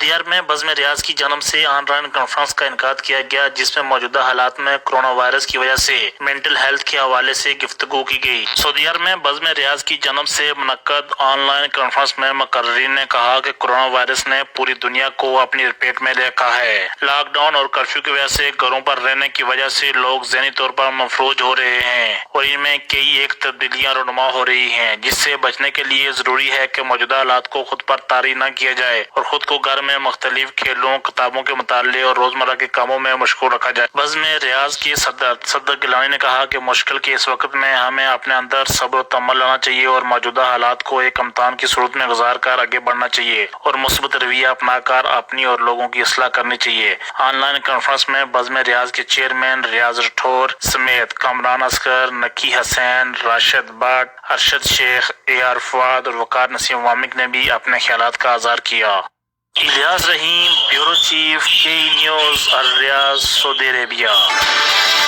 سعودی عرب میں بزم ریاض کی جانب سے آن لائن کانفرنس کا انعقاد کیا گیا، جس میں موجودہ حالات میں کرونا وائرس کی وجہ سے مینٹل ہیلتھ کے حوالے سے گفتگو کی گئی۔ سعودی عرب میں بزم ریاض کی جانب سے منعقد آن لائن کانفرنس میں مقررین نے کہا کہ کرونا وائرس نے پوری دنیا کو اپنی لپیٹ میں لے رکھا ہے۔ لاک ڈاؤن اور کرفیو کی وجہ سے گھروں پر رہنے کی وجہ سے لوگ ذہنی طور پر مفلوج ہو رہے ہیں اور ان میں کئی ایک تبدیلیاں رونما ہو رہی ہیں، جس سے بچنے کے لیے ضروری ہے کہ موجودہ حالات کو خود پر طاری نہ کیا جائے اور خود کو گھر میں مختلف کھیلوں، کتابوں کے مطالعے اور روزمرہ کے کاموں میں مشغول رکھا جائے۔ بزم ریاض کی صدر گیلانی نے کہا کہ مشکل کے اس وقت میں ہمیں اپنے اندر صبر و تحمل لانا چاہیے اور موجودہ حالات کو ایک امتحان کی صورت میں گزار کر آگے بڑھنا چاہیے اور مثبت رویہ اپنا کر اپنی اور لوگوں کی اصلاح کرنی چاہیے۔ آن لائن کانفرنس میں بزم ریاض کے چیئرمین ریاض راٹھور سمیت کامران اصغر، نکی حسین، Rashid but, Arshad Sheikh, a are Fawad اور وقار نسیم وامک نے بھی اپنے خیالات کا اظہار کیا۔ الیاس رحیم، بیورو چیف، کے ای نیوز، الریاض، سعودی عربیہ۔